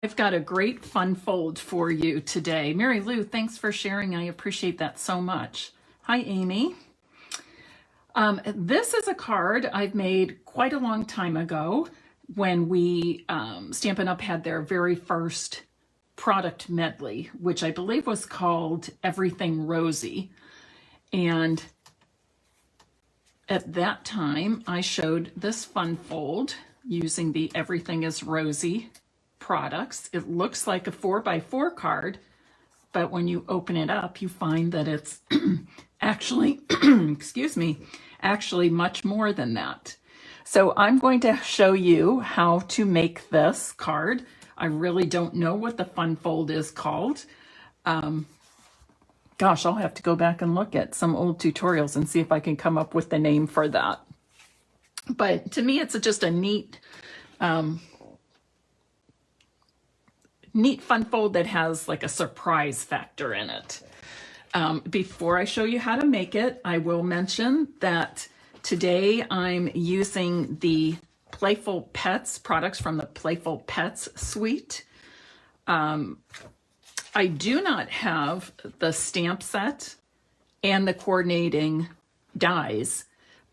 I've got a great fun fold for you today. Mary Lou, thanks for sharing. I appreciate that so much. Hi, Amy. This is a card I've made quite a long time ago when we, Stampin' Up! Had their very first product medley, which I believe was called Everything Rosy. And at that time, I showed this fun fold using the Everything is Rosy products. It looks like a 4x4 card, but when you open it up, you find that it's actually, excuse me, actually much more than that. So I'm going to show you how to make this card. I really don't know what the fun fold is called. Gosh, I'll have to go back and look at some old tutorials and see if I can come up with the name for that. But to me, it's just a neat fun fold that has like a surprise factor in it. Before I show you how to make it, I will mention that today I'm using the Playful Pets products from the Playful Pets suite. I do not have the stamp set and the coordinating dies,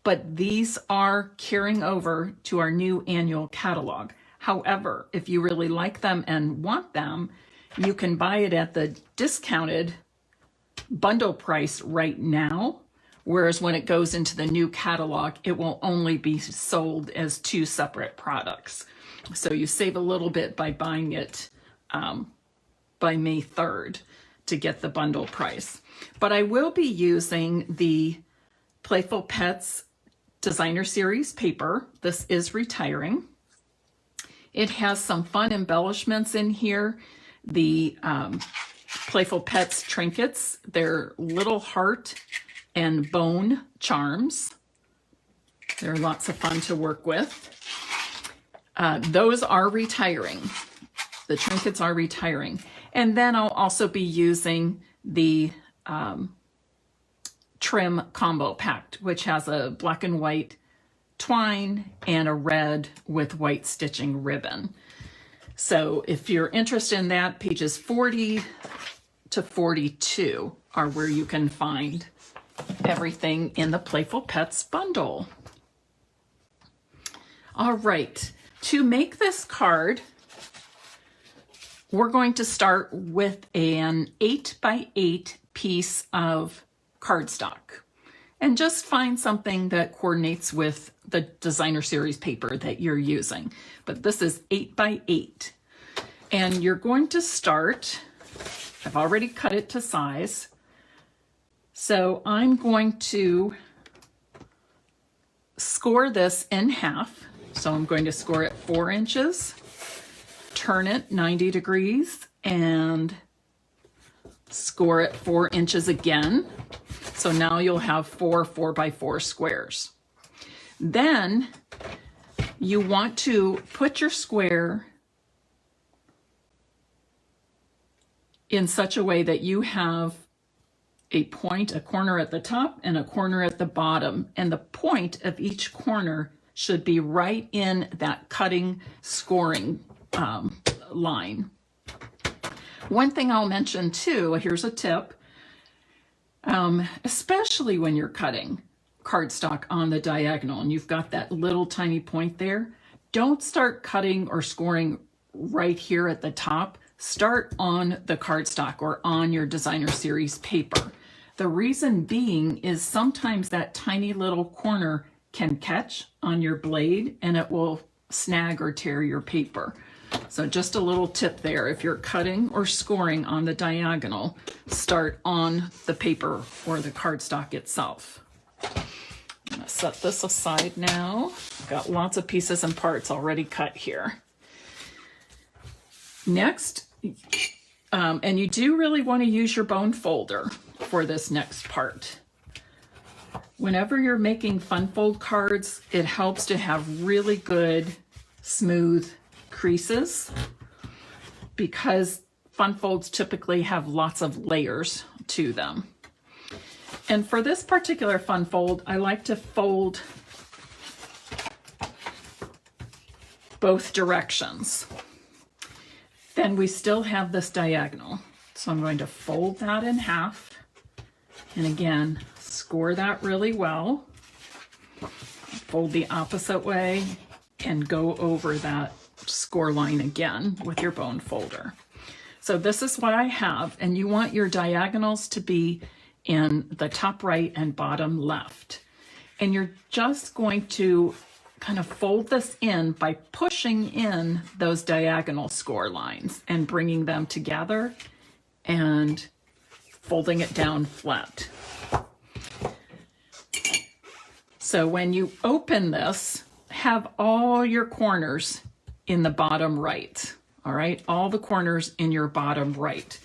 but these are carrying over to our new annual catalog. However, if you really like them and want them, you can buy it at the discounted bundle price right now, whereas when it goes into the new catalog, it will only be sold as 2 separate products. So you save a little bit by buying it by May 3rd to get the bundle price. But I will be using the Playful Pets Designer Series paper. This is retiring. It has some fun embellishments in here. The Playful Pets trinkets, they're little heart and bone charms. They're lots of fun to work with. Those are retiring. The trinkets are retiring. And then I'll also be using the trim combo pack, which has a black and white twine and a red with white stitching ribbon. So if you're interested in that, pages 40 to 42 are where you can find everything in the Playful Pets bundle. All right, to make this card, we're going to start with an 8x8 piece of cardstock. And just find something that coordinates with the designer series paper that you're using. But this is 8x8. And you're going to start, I've already cut it to size. So I'm going to score this in half. So I'm going to score it 4 inches, turn it 90 degrees, and score it 4 inches again. So now you'll have 4 4x4 squares. Then you want to put your square in such a way that you have a point, a corner at the top and a corner at the bottom. And the point of each corner should be right in that cutting scoring line. One thing I'll mention too, here's a tip, especially when you're cutting cardstock on the diagonal and you've got that little tiny point there, don't start cutting or scoring right here at the top. Start on the cardstock or on your designer series paper. The reason being is sometimes that tiny little corner can catch on your blade and it will snag or tear your paper. So just a little tip there. If you're cutting or scoring on the diagonal, start on the paper or the cardstock itself. I'm going to set this aside now. I've got lots of pieces and parts already cut here. Next, and you do really want to use your bone folder for this next part. Whenever you're making fun fold cards, it helps to have really good, smooth creases because fun folds typically have lots of layers to them. And for this particular fun fold, I like to fold both directions. then we still have this diagonal. So I'm going to fold that in half. And again, score that really well. Fold the opposite way and go over that score line again with your bone folder. So this is what I have, and you want your diagonals to be in the top right and bottom left. And you're just going to kind of fold this in by pushing in those diagonal score lines and bringing them together and folding it down flat. So when you open this, have all your corners in the bottom right, all right? All the corners in your bottom right.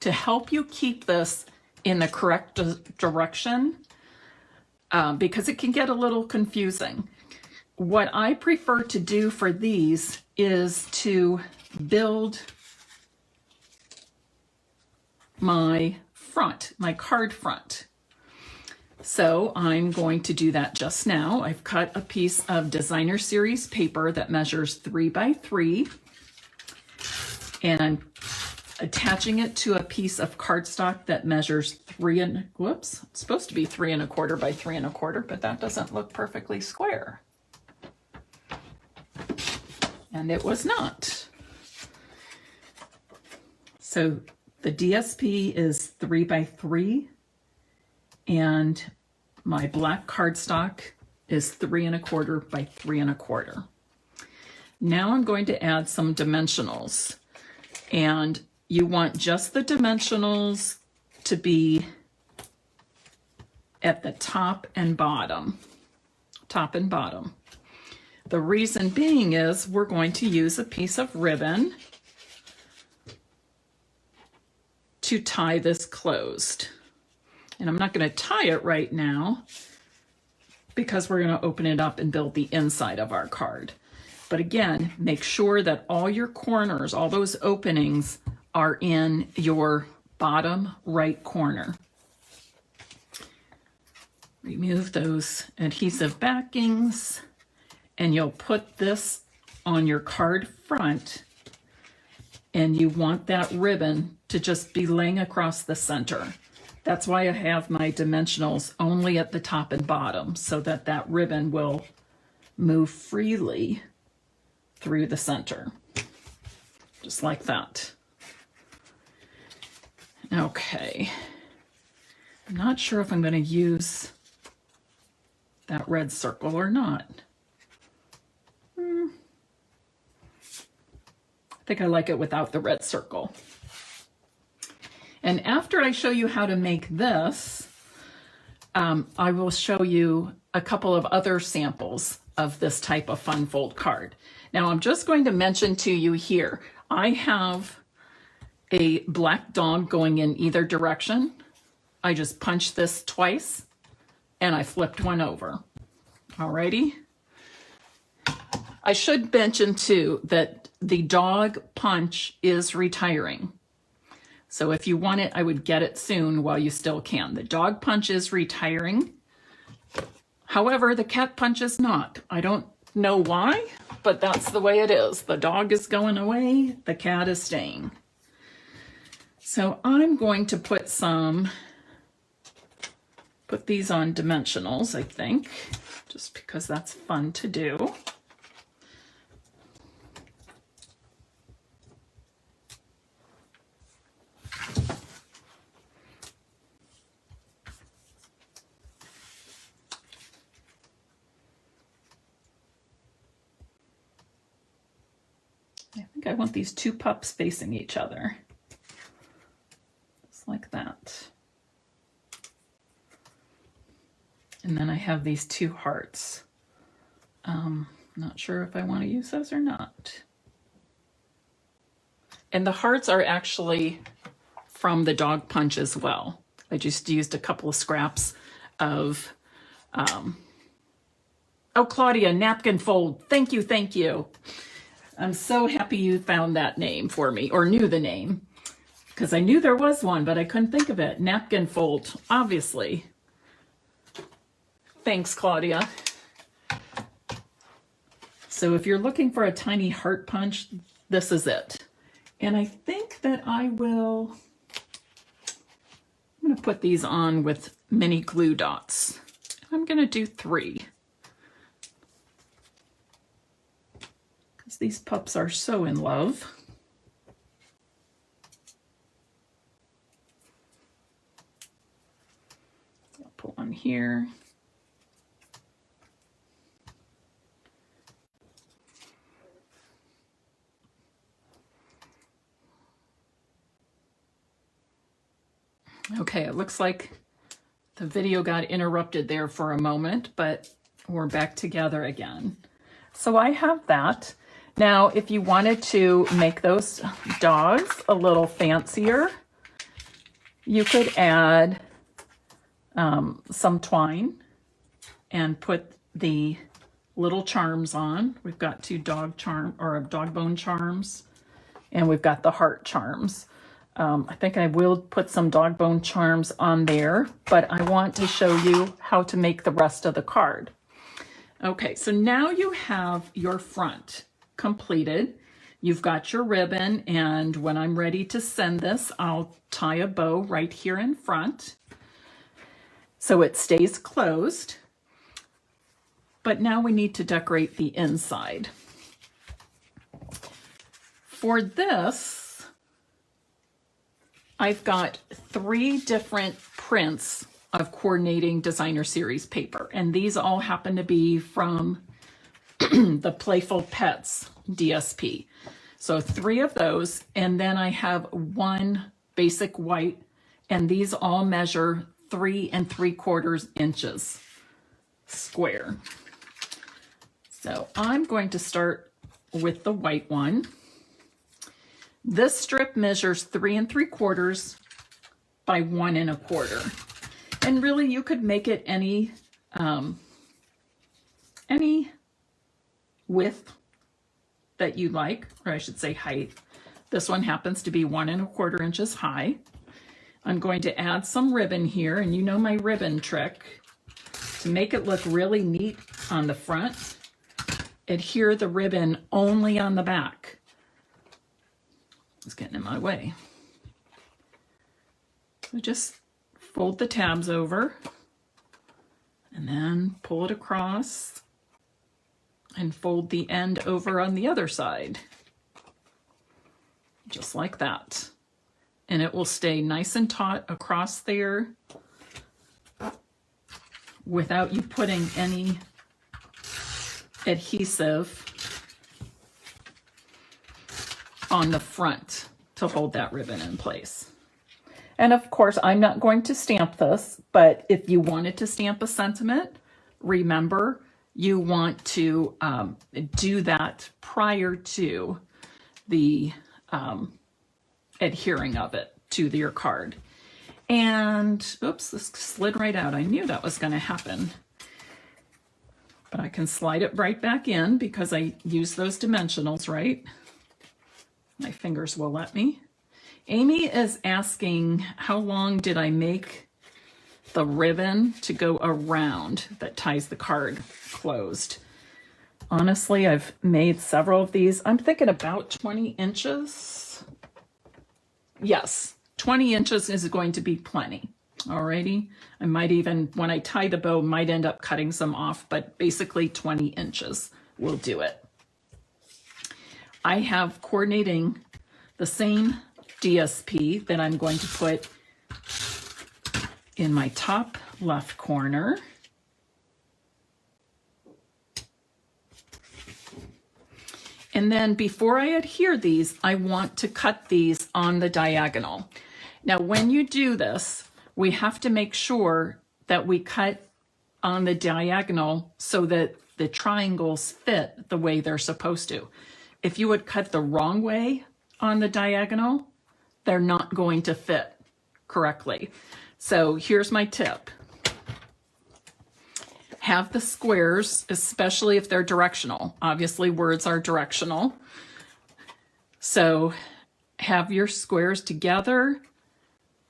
To help you keep this in the correct direction, because it can get a little confusing. What I prefer to do for these is to build my front, my card front. So I'm going to do that just now. I've cut a piece of designer series paper that measures 3 by 3, and I'm attaching it to a piece of cardstock that measures it's supposed to be 3 1/4 by 3 1/4, but that doesn't look perfectly square. And it was not. So the DSP is 3 by 3, and my black cardstock is 3 1/4 by 3 1/4. Now I'm going to add some dimensionals, and you want just the dimensionals to be at the top and bottom. The reason being is we're going to use a piece of ribbon to tie this closed. And I'm not going to tie it right now because we're going to open it up and build the inside of our card. But again, make sure that all your corners, all those openings, are in your bottom right corner. Remove those adhesive backings, and you'll put this on your card front, and you want that ribbon to just be laying across the center. That's why I have my dimensionals only at the top and bottom, so that that ribbon will move freely through the center, just like that. Okay, I'm not sure if I'm going to use that red circle or not. I think I like it without the red circle. And after I show you how to make this, I will show you a couple of other samples of this type of fun fold card. Now I'm just going to mention to you here, I have a black dog going in either direction. I just punched this twice and I flipped one over. Alrighty. I should mention too that the dog punch is retiring. So if you want it, I would get it soon while you still can. The dog punch is retiring. However, the cat punch is not. I don't know why, but that's the way it is. The dog is going away, the cat is staying. So I'm going to put these on dimensionals, I think, just because that's fun to do. I think I want these two pups facing each other. Just like that. And then I have these two hearts. Not sure if I want to use those or not. And the hearts are actually from the dog punch as well. I just used a couple of scraps of, oh, Claudia, napkin fold. Thank you, thank you. I'm so happy you found that name for me, or knew the name, because I knew there was one, but I couldn't think of it. Napkin fold, obviously. Thanks, Claudia. So if you're looking for a tiny heart punch, this is it. And I think that I'm going to put these on with mini glue dots. I'm going to do 3. Because these pups are so in love. I'll put one here. Okay, it looks like the video got interrupted there for a moment, but we're back together again. So I have that. Now, if you wanted to make those dogs a little fancier, you could add some twine and put the little charms on. We've got 2 dog bone charms, and we've got the heart charms. I think I will put some dog bone charms on there, but I want to show you how to make the rest of the card. Okay, so now you have your front completed. You've got your ribbon, and when I'm ready to send this, I'll tie a bow right here in front so it stays closed. But now we need to decorate the inside. For this, I've got 3 different prints of Coordinating Designer Series paper, and these all happen to be from the Playful Pets DSP. So 3 of those, and then I have 1 basic white, and these all measure 3 3/4 inches square. So I'm going to start with the white one. This strip measures 3 3/4 by 1 1/4. And really you could make it any width that you like, or I should say height. This one happens to be 1 1/4 inches high. I'm going to add some ribbon here, and you know my ribbon trick. To make it look really neat on the front, adhere the ribbon only on the back. It's getting in my way. So just fold the tabs over and then pull it across and fold the end over on the other side. Just like that. And it will stay nice and taut across there without you putting any adhesive on the front to hold that ribbon in place. And of course, I'm not going to stamp this, but if you wanted to stamp a sentiment, remember you want to do that prior to the adhering of it to your card. And oops, this slid right out. I knew that was going to happen. But I can slide it right back in because I use those dimensionals right. My fingers will let me. Amy is asking, how long did I make the ribbon to go around that ties the card closed? Honestly, I've made several of these. I'm thinking about 20 inches. Yes, 20 inches is going to be plenty. Alrighty. I might even, when I tie the bow, might end up cutting some off, but basically 20 inches will do it. I have coordinating the same DSP that I'm going to put in my top left corner. And then before I adhere these, I want to cut these on the diagonal. Now, when you do this, we have to make sure that we cut on the diagonal so that the triangles fit the way they're supposed to. If you would cut the wrong way on the diagonal, they're not going to fit correctly. So here's my tip. Have the squares, especially if they're directional. Obviously, words are directional. So have your squares together.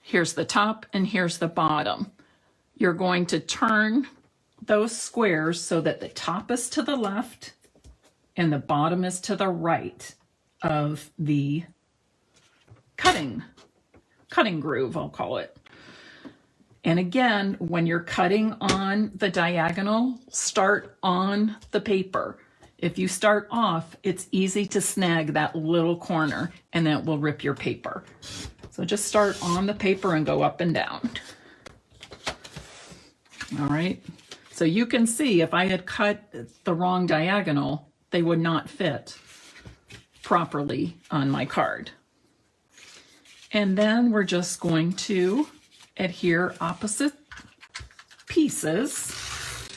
Here's the top and here's the bottom. You're going to turn those squares so that the top is to the left and the bottom is to the right of the cutting groove, I'll call it. And again, when you're cutting on the diagonal, start on the paper. If you start off, it's easy to snag that little corner and that will rip your paper. So just start on the paper and go up and down. All right. So you can see if I had cut the wrong diagonal, they would not fit properly on my card. And then we're just going to adhere opposite pieces,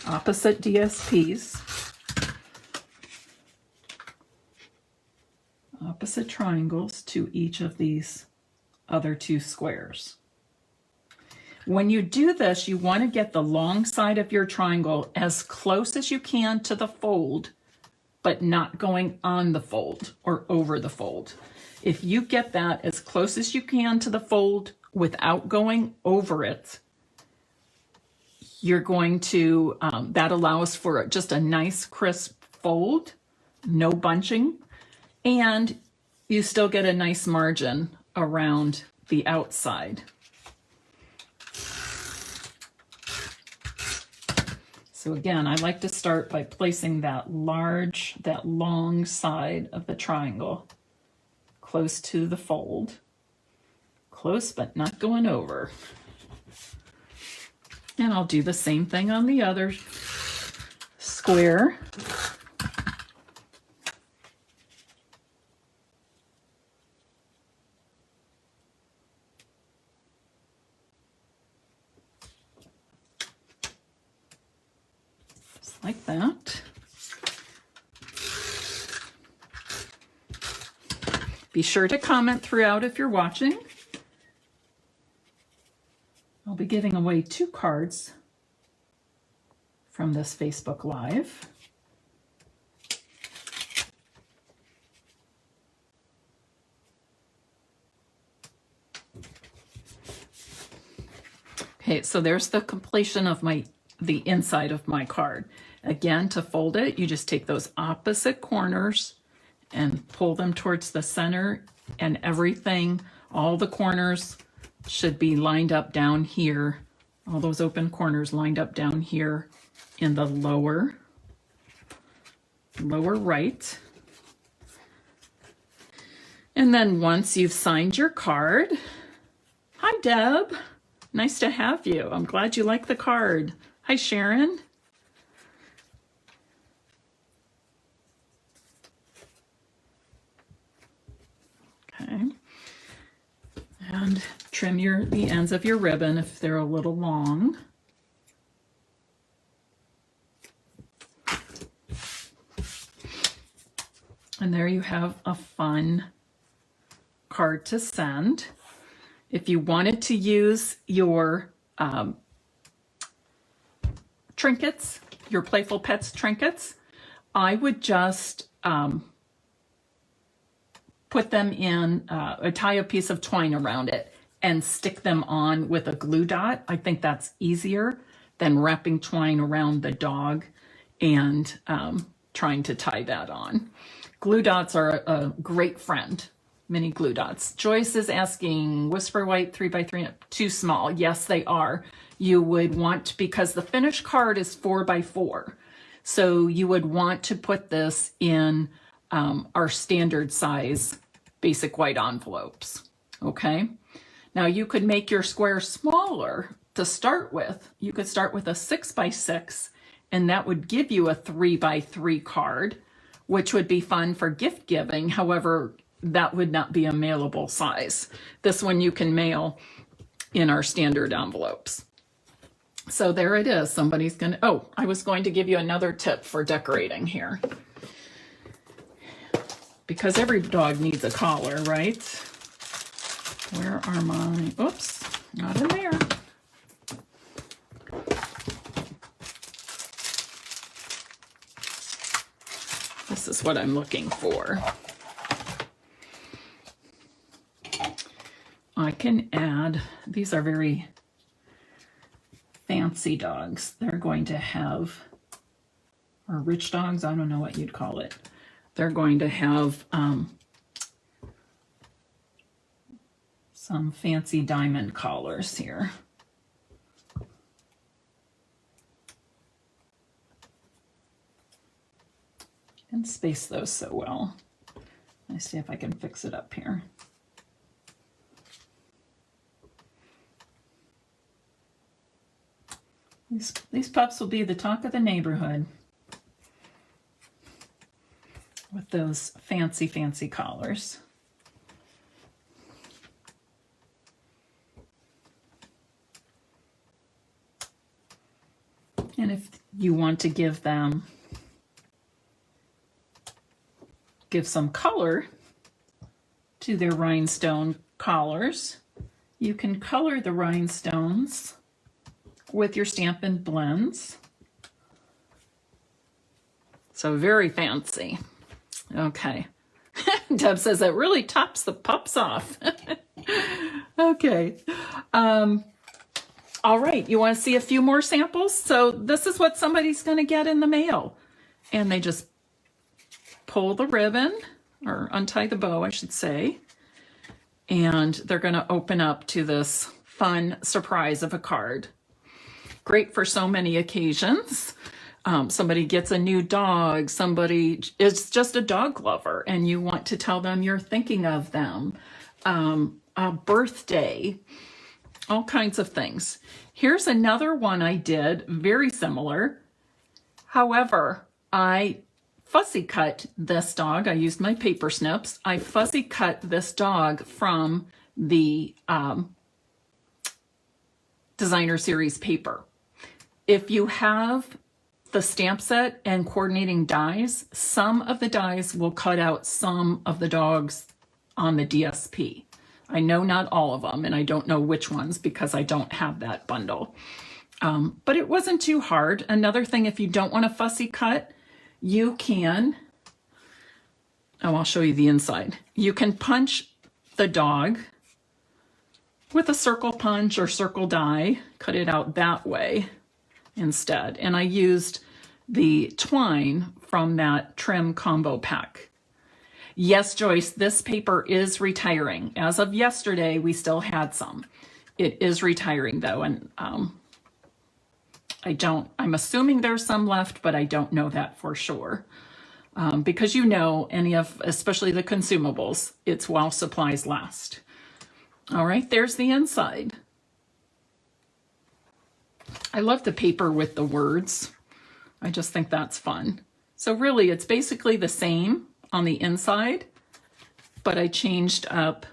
opposite DSPs, opposite triangles to each of these other two squares. When you do this, you want to get the long side of your triangle as close as you can to the fold, but not going on the fold or over the fold. If you get that as close as you can to the fold without going over it, you're going to, that allows for just a nice crisp fold, no bunching, and you still get a nice margin around the outside. So again, I like to start by placing that long side of the triangle close to the fold. Close, but not going over. And I'll do the same thing on the other square. Just like that. Be sure to comment throughout if you're watching. I'll be giving away 2 cards from this Facebook Live. Okay, so there's the completion of the inside of my card. Again, to fold it, you just take those opposite corners and pull them towards the center, and everything, all the corners should be lined up down here. All those open corners lined up down here in the lower right. And then once you've signed your card, hi Deb, nice to have you. I'm glad you like the card. Hi Sharon. Okay. And trim the ends of your ribbon if they're a little long. And there you have a fun card to send. If you wanted to use your trinkets, your Playful Pets trinkets, I would just put them in, tie a piece of twine around it and stick them on with a glue dot. I think that's easier than wrapping twine around the dog and trying to tie that on. Glue dots are a great friend, mini glue dots. Joyce is asking, Whisper White 3x3, too small. Yes, they are. You would want, because the finished card is 4x4. So you would want to put this in our standard size basic white envelopes, okay? Now you could make your square smaller to start with. You could start with a 6x6, and that would give you a 3x3 card, which would be fun for gift giving. However, that would not be a mailable size. This one you can mail in our standard envelopes. So there it is. Somebody's gonna, oh, I was going to give you another tip for decorating here. Because every dog needs a collar, right? Where are my, oops, not in there. This is what I'm looking for. I can add, these are very fancy dogs. They're going to have, or rich dogs, I don't know what you'd call it. They're going to have some fancy diamond collars here. And space those so well. Let's see if I can fix it up here. These pups will be the talk of the neighborhood with those fancy, fancy collars. And if you want to give some color to their rhinestone collars, you can color the rhinestones with your Stampin' blends. So very fancy. Okay. Deb says that really tops the pups off. Okay. All right. You want to see a few more samples? So this is what somebody's going to get in the mail. And they just pull the ribbon, or untie the bow, I should say. And they're going to open up to this fun surprise of a card. Great for so many occasions. Somebody gets a new dog, somebody is just a dog lover, and you want to tell them you're thinking of them. A birthday, all kinds of things. Here's another one I did, very similar. However, I fussy cut this dog. I used my paper snips. I fussy cut this dog from the designer series paper. If you have the stamp set and coordinating dies, some of the dies will cut out some of the dogs on the DSP. I know not all of them, and I don't know which ones because I don't have that bundle. But it wasn't too hard. Another thing, if you don't want a fussy cut, you can, I'll show you the inside. You can punch the dog with a circle punch or circle die, cut it out that way instead. And I used the twine from that trim combo pack. Yes, Joyce, this paper is retiring. As of yesterday, we still had some. It is retiring though, and I'm assuming there's some left, but I don't know that for sure. Because especially the consumables, it's while supplies last. All right, there's the inside. I love the paper with the words. I just think that's fun. So really, it's basically the same on the inside, but I changed up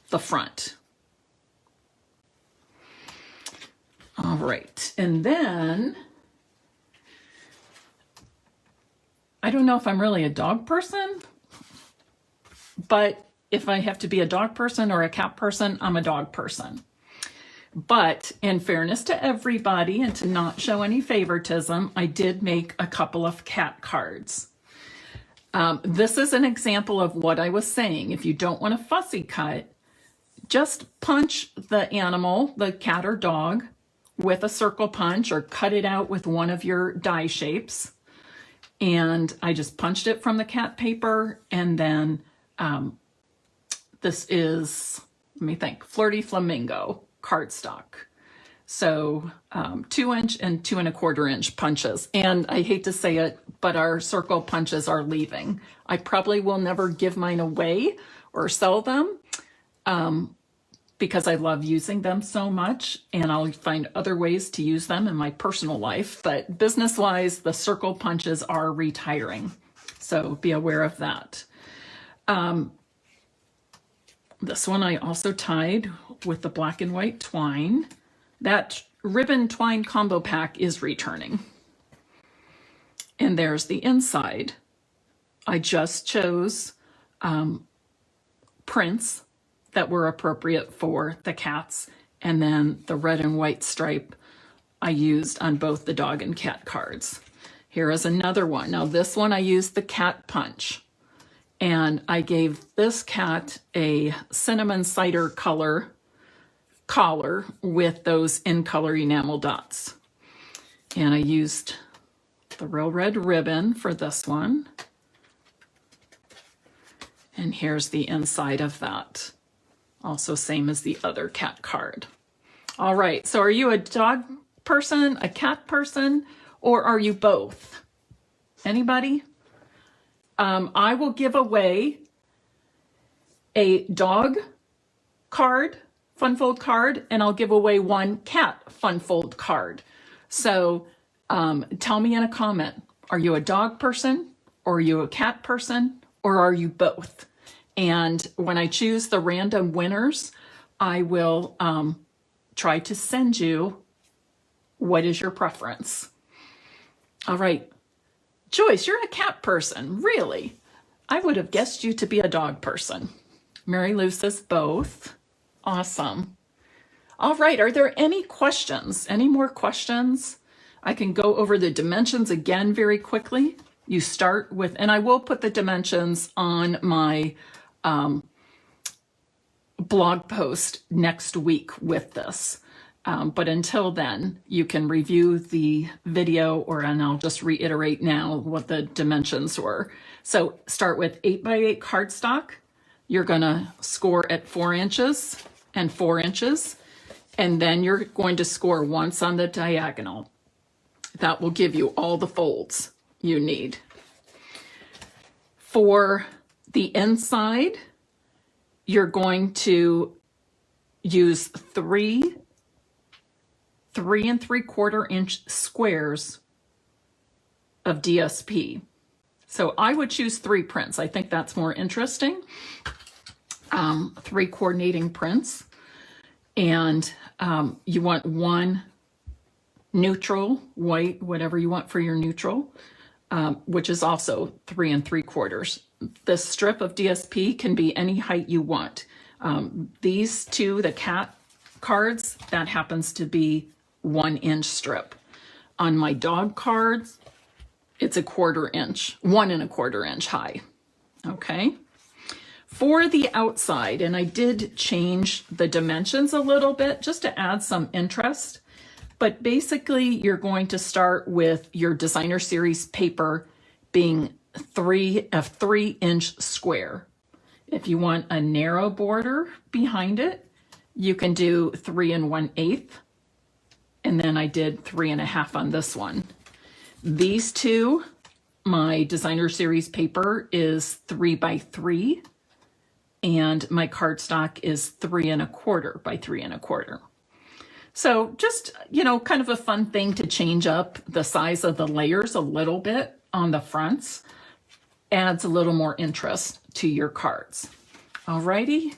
the front. All right, and then, I don't know if I'm really a dog person, but if I have to be a dog person or a cat person, I'm a dog person. But in fairness to everybody and to not show any favoritism, I did make a couple of cat cards. This is an example of what I was saying. If you don't want a fussy cut, just punch the animal, the cat or dog, with a circle punch or cut it out with one of your die shapes. And I just punched it from the cat paper. And then this is, let me think, Flirty Flamingo cardstock. So 2-inch and 2 1/4-inch punches. And I hate to say it, but our circle punches are leaving. I probably will never give mine away or sell them because I love using them so much, and I'll find other ways to use them in my personal life. But business-wise, the circle punches are retiring. So be aware of that. This one I also tied with the black and white twine. That ribbon twine combo pack is returning. And there's the inside. I just chose prints that were appropriate for the cats. And then the red and white stripe I used on both the dog and cat cards. Here is another one. Now this one I used the cat punch. And I gave this cat a cinnamon cider color collar with those in color enamel dots. And I used the real red ribbon for this one. And here's the inside of that. Also same as the other cat card. All right, so are you a dog person, a cat person, or are you both? Anybody? I will give away a dog card, fun fold card, and I'll give away one cat fun fold card. So tell me in a comment, are you a dog person, or are you a cat person, or are you both? And when I choose the random winners, I will try to send you what is your preference. All right. Joyce, you're a cat person. Really? I would have guessed you to be a dog person. Mary Lou says both. Awesome. All right. Are there any questions? Any more questions? I can go over the dimensions again very quickly. You start with, and I will put the dimensions on my blog post next week with this. But until then, you can review the video, and I'll just reiterate now what the dimensions were. So start with 8x8 cardstock. You're going to score at 4 inches and 4 inches, and then you're going to score once on the diagonal. That will give you all the folds you need. For the inside, you're going to use 3 3¾ inch squares of DSP. So I would choose 3 prints. I think that's more interesting. 3 coordinating prints. And you want 1 neutral, white, whatever you want for your neutral, which is also 3 3/4. This strip of DSP can be any height you want. These two, the cat cards, that happens to be 1 inch strip. On my dog cards, it's 1/4 inch, 1 1/4 inch high. Okay. For the outside, and I did change the dimensions a little bit just to add some interest, but basically you're going to start with your designer series paper being a 3 inch square. If you want a narrow border behind it, you can do 3 1/8. And then I did 3 1/2 on this one. These two, my designer series paper is 3x3, and my cardstock is 3 1/4 by 3 1/4. So just, kind of a fun thing to change up the size of the layers a little bit on the fronts. Adds a little more interest to your cards. Alrighty.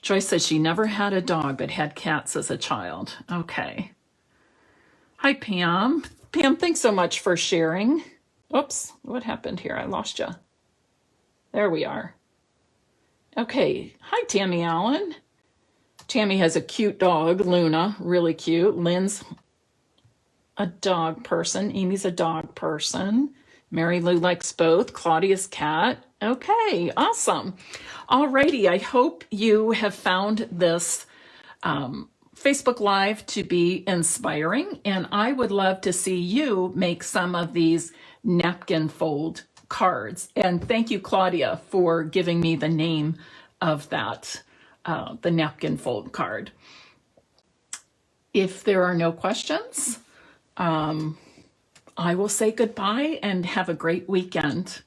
Joyce says she never had a dog but had cats as a child. Okay. Hi, Pam. Pam, thanks so much for sharing. Oops, what happened here? I lost you. There we are. Okay. Hi, Tammy Allen. Tammy has a cute dog, Luna, really cute. Lynn's a dog person. Amy's a dog person. Mary Lou likes both. Claudia's cat. Okay, awesome. Alrighty, I hope you have found this Facebook Live to be inspiring, and I would love to see you make some of these napkin fold cards. And thank you, Claudia, for giving me the name of that, the napkin fold card. If there are no questions, I will say goodbye and have a great weekend.